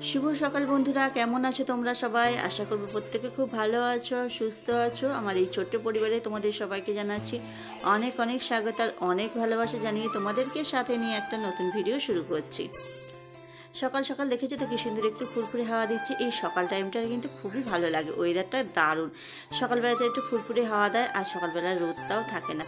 শুভ সকাল বন্ধুরা, কেমন আছো তোমরা সবাই? আশা করবো প্রত্যেকে খুব ভালো আছো, সুস্থ আছো। আমার এই ছোট্ট পরিবারে তোমাদের সবাইকে জানাচ্ছি অনেক অনেক স্বাগত আর অনেক ভালোবাসা জানিয়ে তোমাদেরকে সাথে নিয়ে একটা নতুন ভিডিও শুরু করছি। সকাল সকাল দেখেছো তো কি সুন্দর একটু ফুরফুরে হাওয়া দিচ্ছে। এই সকাল টাইমটা কিন্তু খুবই ভালো লাগে, ওয়েদারটা দারুণ। সকালবেলাটা একটু ফুরফুরে হাওয়া দেয় আর সকালবেলা রোদটাও থাকে না।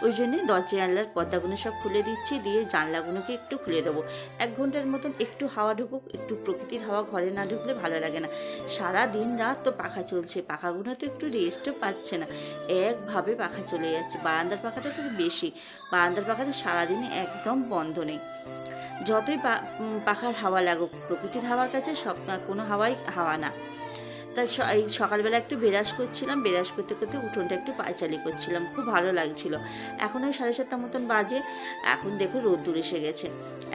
ওই জন্যই দরজা জানলার পর্দাগুলো সব খুলে দিচ্ছি, দিয়ে জানলাগুলোকে একটু খুলে দেবো। 1 ঘন্টার মতন একটু হাওয়া ঢুকুক, একটু প্রকৃতির হাওয়া ঘরে না ঢুকলে ভালো লাগে না। সারা দিন রাত তো পাখা চলছে, পাখাগুলো তো একটু রেস্টও পাচ্ছে না, একভাবে পাখা চলে যাচ্ছে। বারান্দার পাখাটা তো বেশি, বারান্দার পাখাতে সারাদিনে একদম বন্ধ নেই। যতই পাখার হাওয়া লাগুক, প্রকৃতির হাওয়ার কাছে সব কোনো হাওয়াই হাওয়া না। তাই এই সকালবেলা একটু বেরাস করছিলাম, বেরাস করতে করতে উঠোনটা একটু পায়চালি করছিলাম, খুব ভালো লাগছিল। এখন ওই 7:30 মতন বাজে। এখন দেখো রোদ্দুর এসে গেছে।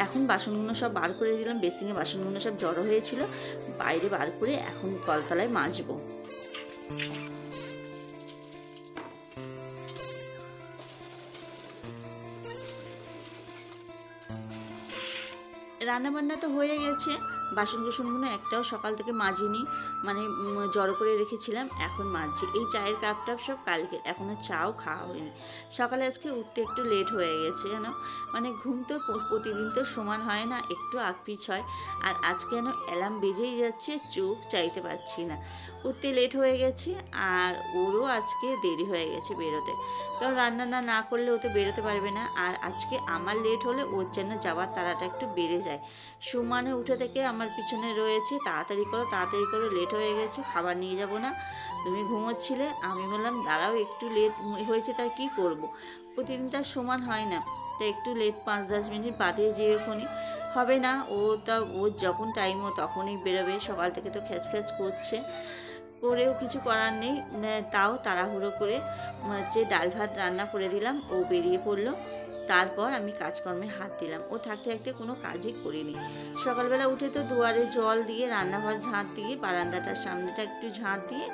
এখন বাসনগুলো সব বার করে দিলাম, বেসিংয়ে বাসনগুলো সব জড়ো হয়েছিল, বাইরে বার করে এখন কলতলায় মাজবো। রান্নাবান্না তো হয়ে গেছে, বাসন কুসনগুলো একটাও সকাল থেকে মাজিনি, মানে জড়ো করে রেখেছিলাম, এখন মাজছি। এই চায়ের কাপ টাপ সব কালকে, এখনও চাও খাওয়া হয়নি। সকালে আজকে উঠতে একটু লেট হয়ে গেছে যেন, মানে ঘুম তো প্রতিদিন তো সমান হয় না, একটু আগপিছ হয়। আর আজকে যেন অ্যালার্ম বেজেই যাচ্ছে, চোখ চাইতে পারছি না। উঠতে লেট হয়ে গেছে, আর ওরও আজকে দেরি হয়ে গেছে বেরোতে, কারণ রান্না না করলে ও তো বেরোতে পারবে না। আর আজকে আমার লেট হলে ওর জন্য যাওয়ার তাড়াটা একটু বেড়ে যায়। সুমানে উঠে থেকে আমার পিছনে রয়েছে, তাড়াতাড়ি করো তাড়াতাড়ি করো, লেট হয়ে গেছো, খাবার নিয়ে যাব না, তুমি ঘুমোচ্ছিলে। আমি বললাম দাঁড়াও, একটু লেট হয়েছে তার কি করব, প্রতিদিন তার সমান হয় না, তা একটু লেট 5-10 মিনিট বাদে যেয়ে ওখানে হবে না। ওর যখন টাইম ও তখনই বেরোবে, সকাল থেকে তো খ্যাচ খ্যাচ করছে, করেও কিছু করার নেই। তাও তাড়াহুড়ো করে ডাল ভাত রান্না করে দিলাম, ও বেরিয়ে পড়লো। তারপর আমি কাজকর্মে হাত দিলাম, ও থাকতে থাকতে কোনো কাজই করিনি। সকালবেলা উঠে তো দুয়ারে জল দিয়ে, রান্নাঘর ঝাঁট দিয়ে, বারান্দাটার সামনেটা একটু ঝাঁট দিয়ে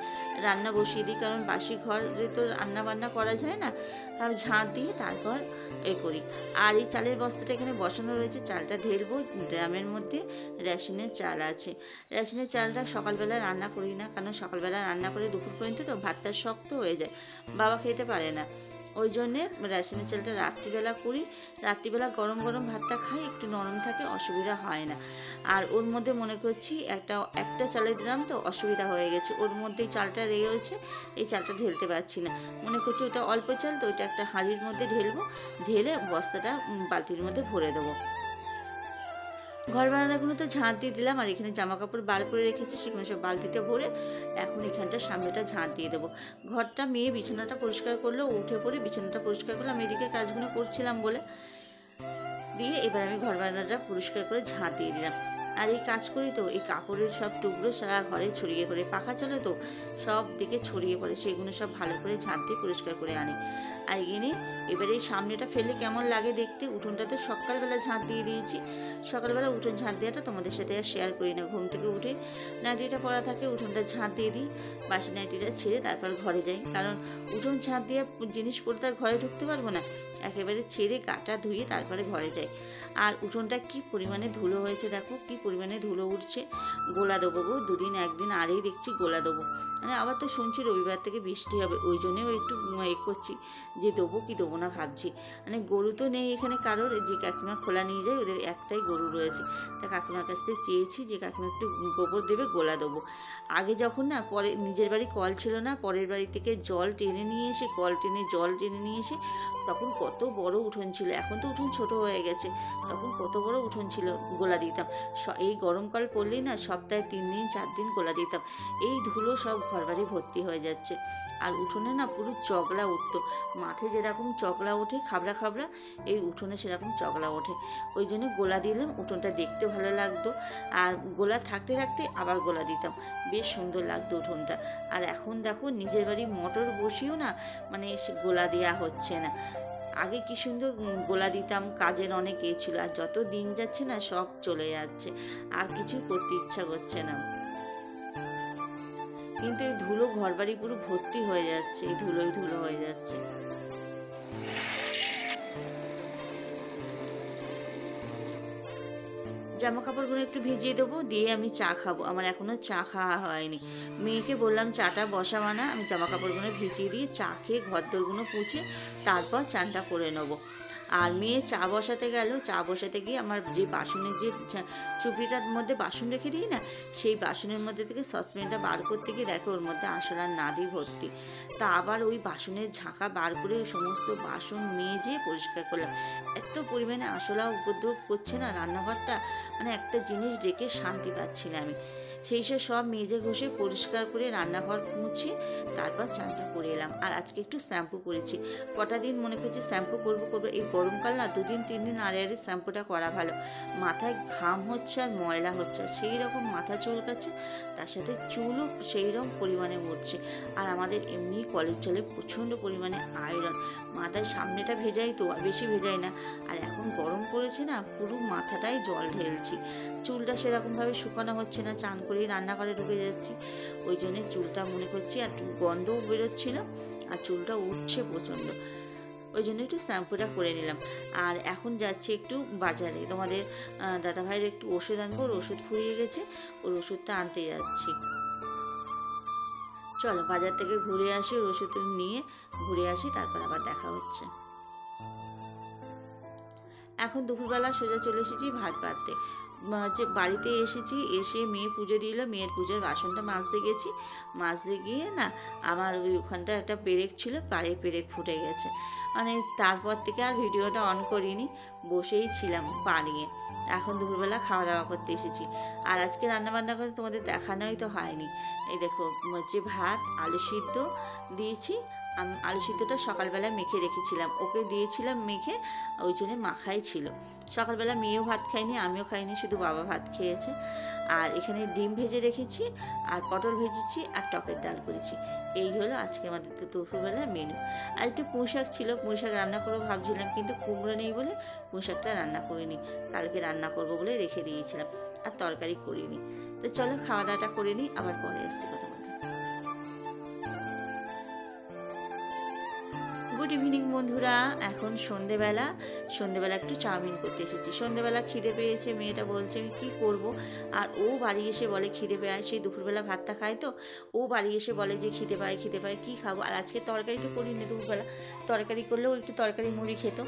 রান্না বসিয়ে দিই, কারণ বাসি ঘরে তো রান্না বান্না করা যায় না। আর ঝাঁট দিয়ে তারপর করি। আর এই চালের বস্তাটা এখানে বসানো রয়েছে, চালটা ঢেলবো ড্রামের মধ্যে। রেশনের চাল আছে, রেশনের চালটা সকালবেলা রান্না করি না, কারণ সকালবেলা রান্না করে দুপুর পর্যন্ত তো ভাতটা শক্ত হয়ে যায়, বাবা খেতে পারে না। ওই জন্যে রেশনের চালটা রাত্রিবেলা করি, রাত্রিবেলা গরম গরম ভাতটা খাই, একটু নরম থাকে, অসুবিধা হয় না। আর ওর মধ্যে মনে করছি একটা চালে দিলাম তো অসুবিধা হয়ে গেছে, ওর মধ্যেই চালটা রয়েছে, এই চালটা ঢেলতে পারছি না। মনে করছি ওটা অল্প চাল তো, ওইটা একটা হাঁড়ির মধ্যে ঢেলবো, ঢেলে বস্তাটা বালতির মধ্যে ভরে দেবো। ঘর বারান্দাগুলো তো ঝাঁট দিয়ে দিলাম, আর এখানে জামা কাপড় বার করে রেখেছি, সেখানে সব বালতিতে ভরে এখন এখানটা সামনেটা ঝাঁট দিয়ে দেবো। ঘরটা মেয়ে বিছানাটা পরিষ্কার করলো, উঠে পড়ে বিছানাটা পরিষ্কার করলো, আমি এদিকে কাজগুলো করছিলাম বলে। দিয়ে এবার আমি ঘর বারান্দাটা পরিষ্কার করে ঝাঁট দিয়ে দিলাম। আর এই কাজ করি তো এই কাপড়ের সব টুকরো সারা ঘরে ছড়িয়ে পড়ে, পাখা চলে তো সব দিকে ছড়িয়ে পড়ে, সেগুলো সব ভালো করে ঝাঁট দিয়ে পরিষ্কার করে আনি। আর এনে এবারে এই সামনেটা ফেলে কেমন লাগে দেখতে। উঠোনটা তো সকালবেলা ঝাঁট দিয়ে দিয়েছি, সকালবেলা উঠোন ঝাঁট দেওয়াটা তোমাদের সাথে আর শেয়ার করি না। ঘুম থেকে উঠে নাইটিটা পরা থাকে, উঠোনটা ঝাঁট দিয়ে দিই, বাসি নাইটিটা ছেড়ে তারপর ঘরে যাই, কারণ উঠোন ঝাঁট দিয়ে জিনিস পরে তার ঘরে ঢুকতে পারবো না, একেবারে ছেড়ে গাটা ধুয়ে তারপরে ঘরে যাই। আর উঠোনটা কি পরিমাণে ধুলো হয়েছে দেখো, কি পরিমাণে ধুলো উঠছে। গোলা দেবো গো, 2 দিন 1 দিন আরেই দেখছি গোলা দেবো, মানে আবার তো শুনছি রবিবার থেকে বৃষ্টি হবে, ওই জন্যেও একটু করছি যে দেবো কি দেবো না ভাবছি। মানে গরু তো নেই এখানে কারোর, যে কাকিমা খোলা নিয়ে যায়, ওদের একটাই গরু রয়েছে, তা কাকিমার কাছ থেকে চেয়েছি যে কাকিমা একটু গোবর দেবে, গোলা দেবো। আগে যখন না পরে নিজের বাড়ি কল ছিল না, পরের বাড়ি থেকে জল টেনে নিয়ে এসে, কল টেনে জল টেনে নিয়ে এসে, তখন কত বড় উঠোন ছিল, এখন তো উঠোন ছোট হয়ে গেছে, তখন কত বড় উঠোন ছিল, গোলা দিতাম। এই গরমকাল পড়লেই না সপ্তাহে 3 দিন 4 দিন গোলা দিতাম। এই ধুলো সব ঘরবাড়ি ভর্তি হয়ে যাচ্ছে। আর উঠোনে না পুরো চগলা উঠতো, মাঠে যেরকম চগলা ওঠে খাবড়া খাবড়া, এই উঠোনে সেরকম চগলা ওঠে। ওই জন্য গোলা দিলাম, উঠোনটা দেখতে ভালো লাগতো। আর গোলা থাকতে থাকতে আবার গোলা দিতাম, বেশ সুন্দর লাগতো উঠোনটা। আর এখন দেখো নিজের বাড়ি মোটর বসিয়েও না, মানে সে গোলা দেওয়া হচ্ছে না। আগে কি সুন্দর গোলা দিতাম, কাজের অনেক ছিল, আর যত দিন যাচ্ছে না সব চলে যাচ্ছে, আর কিছুই করতে ইচ্ছা করছে না। কিন্তু এই ধুলো ঘরবাড়ি পুরো ভর্তি হয়ে যাচ্ছে, এই ধুলোই ধুলো হয়ে যাচ্ছে। জামা কাপড়গুলো একটু ভিজিয়ে দেবো, দিয়ে আমি চা খাবো। আমার এখনও চা খাওয়া হয়নি। মেয়েকে বললাম চাটা বসাবা না, আমি জামা কাপড়গুলো ভিজিয়ে দিয়ে চা খেয়ে ঘরদোরগুলো পুছে তারপর চানটা করে নেবো। আর মেয়ে চা বসাতে গেল, চা বসাতে গিয়ে আমার যে বাসনের যে চুপড়িটার মধ্যে বাসন রেখে দিই না, সেই বাসনের মধ্যে থেকে সসপ্যানটা বার করতে গিয়ে দেখো ওর মধ্যে আরশোলার নাদি ভর্তি। তা আবার ওই বাসনের ঝাঁকা বার করে সমস্ত বাসন মেজে পরিষ্কার করলাম। এত পরিমাণে আরশোলা উপদ্রব করছে না রান্নাঘরটা, মানে একটা জিনিস দেখে শান্তি পাচ্ছি না আমি। সেই সব মেজে ঘষে পরিষ্কার করে রান্নাঘর মুছে তারপর চানটা করে এলাম। আর আজকে একটু শ্যাম্পু করেছি। কটা দিন মনে করছি শ্যাম্পু করবো, এই গরমকাল না 2-3 দিন আড়ে শ্যাম্পুটা করা ভালো। মাথায় ঘাম হচ্ছে আর ময়লা হচ্ছে, সেই রকম মাথা চুলকাচ্ছে, তার সাথে চুলও সেই রকম পরিমাণে উঠছে। আর আমাদের এমনি কলের জলে প্রচণ্ড পরিমাণে আয়রন। মাথায় সামনেটা ভেজাই তো, আর বেশি ভেজাই না। আর এখন গরম পড়েছে না, পুরো মাথাটাই জল ঢেলছি। চুলটা সেরকমভাবে শুকানো হচ্ছে না, চান করেই রান্নাঘরে ঢুকে যাচ্ছি। ওই জন্যে চুলটা মনে করছি আর গন্ধও বেরোচ্ছিল, আর চুলটা উঠছে প্রচণ্ড। ওই জন্য একটু শ্যাম্পুটা করে নিলাম। আর এখন যাচ্ছি একটু বাজারে, তোমাদের দাদাভাইয়ের একটু ওষুধ আনবো, ওর ওষুধ ফুরিয়ে গেছে, ওর ওষুধটা আনতে যাচ্ছি। চলো বাজার থেকে ঘুরে আসি, ওর ওষুধ নিয়ে ঘুরে আসি, তারপর আবার দেখা হচ্ছে। এখন দুপুরবেলা সোজা চলে এসেছি ভাত বাড়তে। যে বাড়িতে এসেছি, এসে মেয়ে পুজো দিল, মেয়ের পুজোর বাসনটা মাজতে গেছি। মাজতে গিয়ে না আমার ওই ওখানটা একটা পেরেক ছিল, পায়ে পেরেক ফুটে গেছে। মানে তারপর থেকে আর ভিডিওটা অন করিনি, বসেই ছিলাম পা নিয়ে। এখন দুপুরবেলা খাওয়া দাওয়া করতে এসেছি। আর আজকে রান্নাবান্না করে তোমাদের দেখানোই তো হয়নি। এই দেখো হচ্ছে ভাত, আলু সিদ্ধ দিয়েছি। আলু সিদ্ধটা সকালবেলা মেখে রেখেছিলাম, ওকে দিয়েছিলাম মেখে, ওই জন্যে মাখাই ছিল। সকালবেলা মেয়েও ভাত খায়নি, আমিও খাইনি, শুধু বাবা ভাত খেয়েছে। আর এখানে ডিম ভেজে রেখেছি, আর পটল ভেজেছি, আর টকের ডাল করেছি। এই হলো আজকে আমাদের দুপুরবেলা মেনু। আর একটু পুঁই শাক ছিল, পুঁই শাক রান্না করবো ভাবছিলাম, কিন্তু কুমড়ো নেই বলে পুঁই শাকটা রান্না করিনি। কালকে রান্না করবো বলে রেখে দিয়েছিলাম, আর তরকারি করিনি। তো চলো খাওয়া দাওয়াটা করে নিই, আবার পরে আসছি কথা বলতে। গুড ইভিনিং বন্ধুরা, এখন সন্ধেবেলা একটু চাউমিন করতে এসেছি। সন্ধেবেলা খিদে পেয়েছে, মেয়েটা বলছে আমি কী করবো, আর ও বাড়ি এসে বলে খিদে পায়, সেই দুপুরবেলা ভাতটা খায় তো, ও বাড়ি এসে বলে যে খিদে পায় কী খাবো। আর আজকে তরকারি তো করিনি, দুপুরবেলা তরকারি করলেও একটু তরকারি মুড়ি খেত।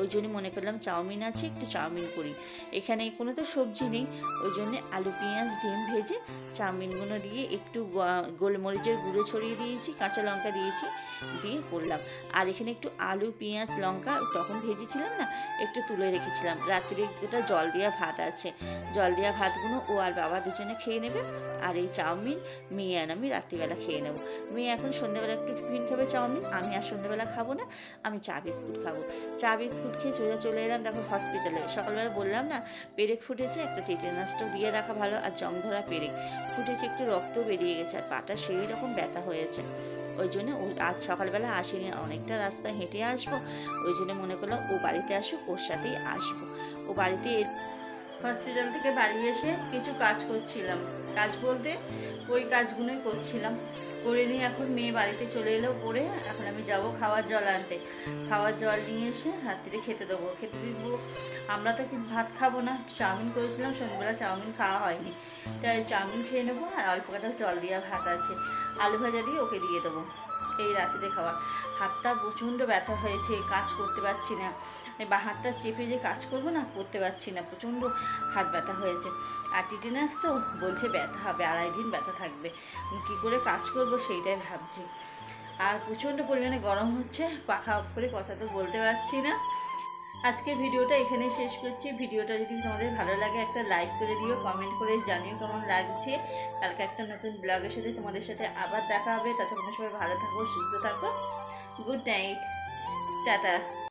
ওই জন্য মনে করলাম চাউমিন আছে, একটু চাউমিন করি। এখানে কোনো তো সবজি নেই, ওই জন্যে আলু পেঁয়াজ ডিম ভেজে চাউমিনগুলো দিয়ে একটু গোলমরিচের গুঁড়ো ছড়িয়ে দিয়েছি, কাঁচা লঙ্কা দিয়েছি, দিয়ে করলাম। আর এখানে একটু আলু পেঁয়াজ লঙ্কা তখন ভেজেছিলাম না, একটু তুলে রেখেছিলাম। রাত্রে একটা জল দেওয়া ভাত আছে, জল দেওয়া ভাতগুলো ও আর বাবা দুজনে খেয়ে নেবে। আর এই চাউমিন মেয়ে আর আমি রাত্রিবেলা খেয়ে নেবো। মেয়ে এখন সন্ধ্যাবেলা একটু টিফিন খাবে চাউমিন, আমি আর সন্ধ্যাবেলা খাবো না, আমি চা বিস্কুট খাবো। চা বিস্কুট খেয়ে চলে এলাম দেখো হসপিটালে। সকালবেলা বললাম না পেরেক ফুটেছে, একটা টেটেনাসটাও দিয়ে রাখা ভালো। আর জং ধরা পেরেক ফুটেছে, একটু রক্ত বেরিয়ে গেছে, আর পাটা সেই রকম ব্যথা হয়েছে। ওই জন্য আজ সকালবেলা আসিনি, অনেকটা রাস্তা হেঁটে আসবো, ওই জন্য মনে করলাম ও বাড়িতে আসুক, ওর সাথেই আসবো। ও বাড়িতে হসপিটাল থেকে বাড়ি এসে কিছু কাজ করছিলাম, কাজ বলতে ওই কাজগুলোই করছিলাম, করে নিয়ে এখন মেয়ে বাড়িতে চলে এলো পড়ে। এখন আমি যাব খাওয়ার জল আনতে, খাওয়ার জল নিয়ে এসে রাত্রে খেতে দেবো, খেতে দিব। আমরা তো কিন্তু ভাত খাবো না, চাউমিন করেছিলাম, সন্ধ্যাবেলা চাউমিন খাওয়া হয়নি, তাই চাউমিন খেয়ে নেবো। আর অল্প কটা জল দেওয়া ভাত আছে, আলু ভাজা দিয়ে ওকে দিয়ে দেবো এই রাত্রে খাওয়া। হাতটা প্রচণ্ড ব্যথা হয়েছে, কাজ করতে পারছি না, বা হাতটা চেপে যে কাজ করবো না, করতে পারছি না, প্রচণ্ড হাত ব্যথা হয়েছে। আর টিটেনাস তো বলছে ব্যথা হবে, 2.5 দিন ব্যথা থাকবে, কী করে কাজ করবো সেইটাই ভাবছি। আর প্রচণ্ড পরিমাণে গরম হচ্ছে, পাখা অফ করে কথা তো বলতে পারছি না। আজকের ভিডিওটা এখানেই শেষ করছি। ভিডিওটা যদি তোমাদের ভালো লাগে একটা লাইক করে দিও, কমেন্ট করে জানিও কেমন লাগছে। কালকে একটা নতুন ব্লগের সাথে তোমাদের সাথে আবার দেখা হবে। ততক্ষণ সবাই ভালো থাকো, সুস্থ থাকো। Good night, tata.